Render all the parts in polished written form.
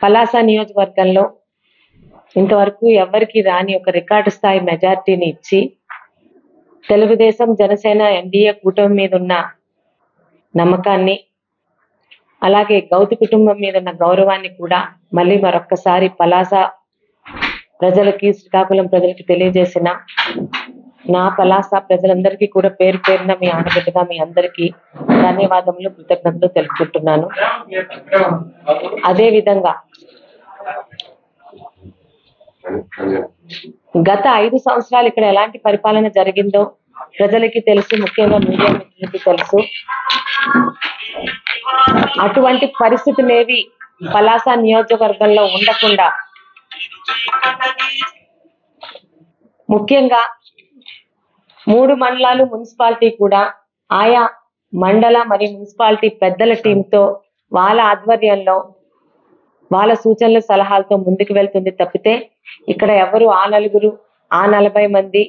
పలాస నియోజకవర్గంలో ఇంతవరకు ఎవరికి రాని ఒక రికార్డు స్థాయి మెజార్టీని ఇచ్చి తెలుగుదేశం జనసేన ఎన్డీఏ కూటమి మీద ఉన్న నమ్మకాన్ని అలాగే గౌతు కుటుంబం మీద ఉన్న గౌరవాన్ని కూడా మళ్ళీ మరొక్కసారి పలాస ప్రజలకి శ్రీకాకుళం ప్రజలకి తెలియజేసిన నా పలాస ప్రజలందరికీ కూడా పేరు పేరున మీ ఆడబిడ్డగా మీ అందరికీ ధన్యవాదములు కృతజ్ఞతలు తెలుపుకుంటున్నాను. అదే విధంగా గత 5 సంవత్సరాలు ఇక్కడ ఎలాంటి పరిపాలన జరిగిందో ప్రజలకి తెలుసు, ముఖ్యంగా మీడియా మిత్రులకి తెలుసు. అటువంటి పరిస్థితులేవి పలాస నియోజకవర్గంలో ఉండకుండా ముఖ్యంగా 3 మండలాలు మున్సిపాలిటీ కూడా ఆయా మండల మరియు మున్సిపాలిటీ పెద్దల టీంతో వాళ్ళ ఆధ్వర్యంలో వాళ్ళ సూచనలు సలహాలతో ముందుకు వెళ్తుంది తప్పితే ఇక్కడ ఎవరు ఆ 4 ఆ 40 మంది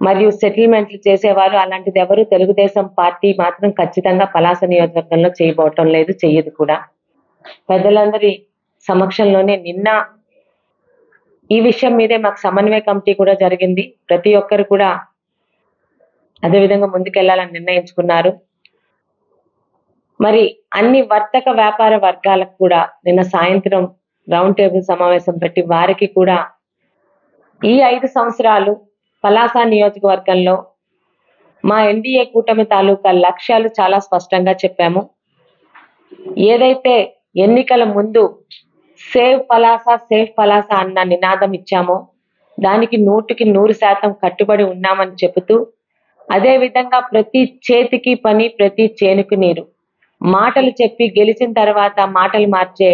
మరియు సెటిల్మెంట్లు చేసేవారు అలాంటిది ఎవరు తెలుగుదేశం పార్టీ మాత్రం ఖచ్చితంగా పలాస నియోజకవర్గంలో చేయబోవటం లేదు, చెయ్యదు కూడా. పెద్దలందరి సమక్షంలోనే నిన్న ఈ విషయం మీదే మాకు సమన్వయ కమిటీ కూడా జరిగింది. ప్రతి ఒక్కరు కూడా అదేవిధంగా ముందుకెళ్లాలని నిర్ణయించుకున్నారు. మరి అన్ని వర్తక వ్యాపార వర్గాలకు కూడా నిన్న సాయంత్రం రౌండ్ టేబుల్ సమావేశం పెట్టి వారికి కూడా ఈ 5 సంవత్సరాలు పలాస నియోజకవర్గంలో మా ఎన్డీఏ కూటమి తాలూకా లక్ష్యాలు చాలా స్పష్టంగా చెప్పాము. ఏదైతే ఎన్నికల ముందు సేవ్ పలాస అన్న నినాదం ఇచ్చామో దానికి 100కి 100% కట్టుబడి ఉన్నామని చెబుతూ, అదే విధంగా ప్రతి చేతికి పని ప్రతి చేనుకు నీరు మాటలు చెప్పి గెలిచిన తర్వాత మాటలు మార్చే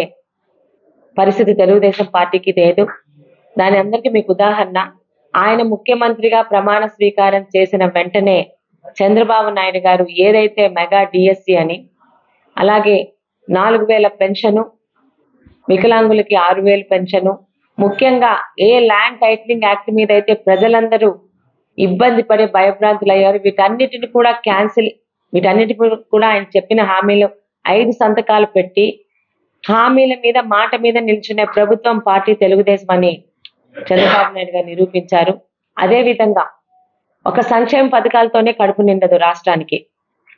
పరిస్థితి తెలుగుదేశం పార్టీకి లేదు. దాని అందరికీ మీకు ఉదాహరణ, ఆయన ముఖ్యమంత్రిగా ప్రమాణ స్వీకారం చేసిన వెంటనే చంద్రబాబు నాయుడు గారు ఏదైతే మెగా డిఎస్సి అని, అలాగే 4000 పెన్షను, వికలాంగులకి 6000 పెన్షను, ముఖ్యంగా ఏ ల్యాండ్ టైటిలింగ్ యాక్ట్ మీద అయితే ప్రజలందరూ ఇబ్బంది పడే భయభ్రాంతులు అయ్యారు వీటన్నిటిని కూడా క్యాన్సిల్, వీటన్నిటి కూడా ఆయన చెప్పిన హామీలు 5 సంతకాలు పెట్టి హామీల మీద మాట మీద నిల్చునే ప్రభుత్వం పార్టీ తెలుగుదేశం అని చంద్రబాబు నాయుడు గారు నిరూపించారు. అదే విధంగా ఒక సంక్షేమ పథకాలతోనే కడుపు నిండదు రాష్ట్రానికి,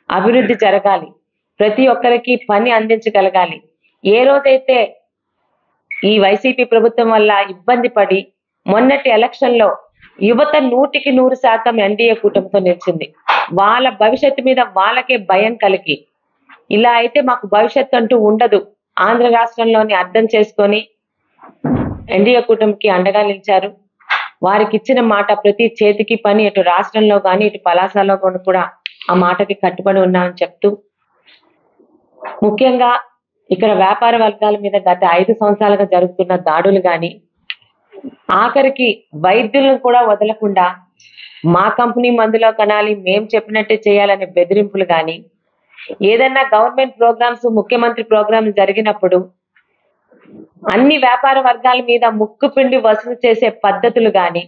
అభివృద్ధి జరగాలి, ప్రతి ఒక్కరికి పని అందించగలగాలి. ఏ రోజైతే ఈ వైసీపీ ప్రభుత్వం వల్ల ఇబ్బంది పడి మొన్నటి ఎలక్షన్ లో యువత 100కి 100% ఎన్డీఏ కూటమితో నిలిచింది. వాళ్ళ భవిష్యత్తు మీద వాళ్ళకే భయం కలిగి ఇలా అయితే మాకు భవిష్యత్తు అంటూ ఉండదు ఆంధ్ర రాష్ట్రంలోని అర్థం చేసుకొని ఎన్డీఏ కూటమికి అండగా నిలిచారు. వారికి ఇచ్చిన మాట ప్రతి చేతికి పని ఇటు రాష్ట్రంలో కానీ ఇటు పలాసలో కూడా ఆ మాటకి కట్టుబడి ఉన్నామని చెప్తూ, ముఖ్యంగా ఇక్కడ వ్యాపార వర్గాల మీద గత 5 సంవత్సరాలుగా జరుగుతున్న దాడులు కానీ, ఆఖరికి వైద్యులను కూడా వదలకుండా మా కంపెనీ మందులో కనాలి, మేం చెప్పినట్టే చేయాలనే బెదిరింపులు కానీ, ఏదన్నా గవర్నమెంట్ ప్రోగ్రామ్స్ ముఖ్యమంత్రి ప్రోగ్రాంలు జరిగినప్పుడు అన్ని వ్యాపార వర్గాల మీద ముక్కు పిండి వసూలు చేసే పద్ధతులు కానీ,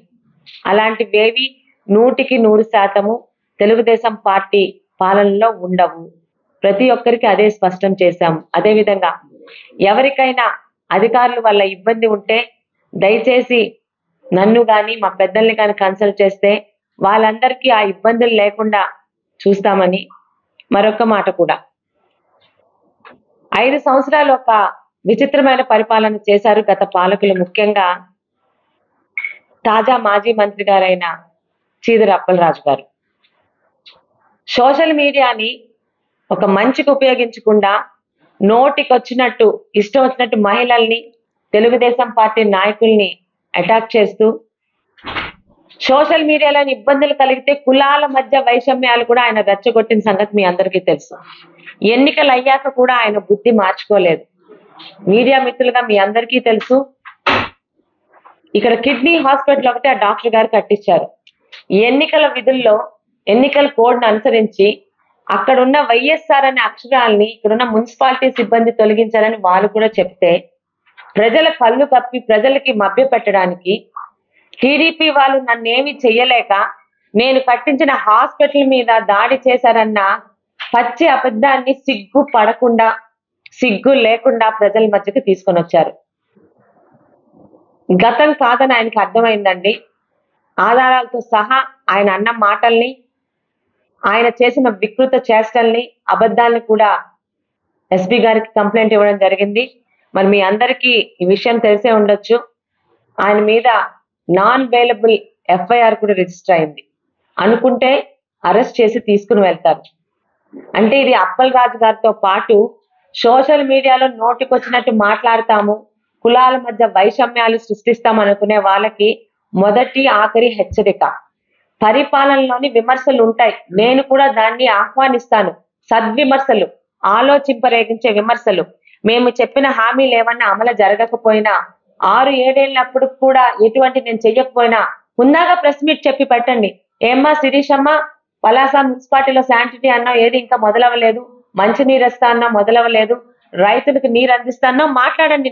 అలాంటివేవి 100కి 100% తెలుగుదేశం పార్టీ పాలనలో ఉండవు. ప్రతి ఒక్కరికి అదే స్పష్టం చేశాము. అదేవిధంగా ఎవరికైనా అధికారుల వల్ల ఇబ్బంది ఉంటే దయచేసి నన్ను కానీ మా పెద్దల్ని కానీ కన్సల్ట్ చేస్తే వాళ్ళందరికీ ఆ ఇబ్బందులు లేకుండా చూస్తామని మరొక మాట కూడా. 5 సంవత్సరాలు ఒక విచిత్రమైన పరిపాలన చేశారు గత పాలకులు, ముఖ్యంగా తాజా మాజీ మంత్రి గారైన చీదర అప్పలరాజు గారు. సోషల్ మీడియాని ఒక మంచికి ఉపయోగించకుండా నోటికొచ్చినట్టు ఇష్టం వచ్చినట్టు మహిళల్ని, తెలుగుదేశం పార్టీ నాయకుల్ని అటాక్ చేస్తూ, సోషల్ మీడియాలో ఇబ్బందులు కలిగితే కులాల మధ్య వైషమ్యాలు కూడా ఆయన రెచ్చగొట్టిన సంగతి మీ అందరికీ తెలుసు. ఎన్నికలు అయ్యాక కూడా ఆయన బుద్ధి మార్చుకోలేదు. మీడియా మిత్రులుగా మీ అందరికీ తెలుసు, ఇక్కడ కిడ్నీ హాస్పిటల్ ఒకటి ఆ డాక్టర్ గారు కట్టించారు. ఎన్నికల విధుల్లో ఎన్నికల కోడ్ను అనుసరించి అక్కడున్న వైఎస్ఆర్ అనే అక్షరాల్ని ఇక్కడున్న మున్సిపాలిటీ సిబ్బంది తొలగించారని వాళ్ళు కూడా చెప్తే, ప్రజల కళ్ళు కప్పి ప్రజలకి మభ్య పెట్టడానికి టీడీపీ వాళ్ళు నన్నేమి చెయ్యలేక నేను కట్టించిన హాస్పిటల్ మీద దాడి చేశారన్న పచ్చి అబద్ధాన్ని సిగ్గు పడకుండా సిగ్గు లేకుండా ప్రజల మధ్యకి తీసుకొని వచ్చారు. గతం కాదని ఆయనకి అర్థమైందండి. ఆధారాలతో సహా ఆయన అన్న మాటల్ని, ఆయన చేసిన వికృత చేష్టల్ని, అబద్ధాల్ని కూడా ఎస్పీ గారికి కంప్లైంట్ ఇవ్వడం జరిగింది. మరి మీ అందరికీ ఈ విషయం తెలిసే ఉండొచ్చు. ఆయన మీద నాన్ బెయిలబుల్ ఎఫ్ఐఆర్ కూడా రిజిస్టర్ అయింది. అనుకుంటే అరెస్ట్ చేసి తీసుకుని వెళ్తారు. అంటే ఇది అప్పల్ రాజు గారితో పాటు సోషల్ మీడియాలో నోటికొచ్చినట్టు మాట్లాడతాము, కులాల మధ్య వైషమ్యాలు సృష్టిస్తాం అనుకునే వాళ్ళకి మొదటి ఆఖరి హెచ్చరిక. పరిపాలనలోని విమర్శలు ఉంటాయి. నేను కూడా దాన్ని ఆహ్వానిస్తాను. సద్విమర్శలు, ఆలోచింపరేగించే విమర్శలు. మేము చెప్పిన హామీలు ఏమన్నా అమలు జరగకపోయినా 6-7 ఏళ్ళప్పుడు కూడా ఎటువంటి నేను చెయ్యకపోయినా హుందాగా ప్రెస్ మీట్ చెప్పి పెట్టండి. ఏమ్మా శిరీషమ్మ, పలాస మున్సిపాలిటీలో శానిటరీ అన్నావు, ఏది ఇంకా మొదలవ్వలేదు. మంచినీరు ఇస్తా అన్నా మొదలవ్వలేదు. రైతులకు నీరు అందిస్తా అన్నా మాట్లాడండి.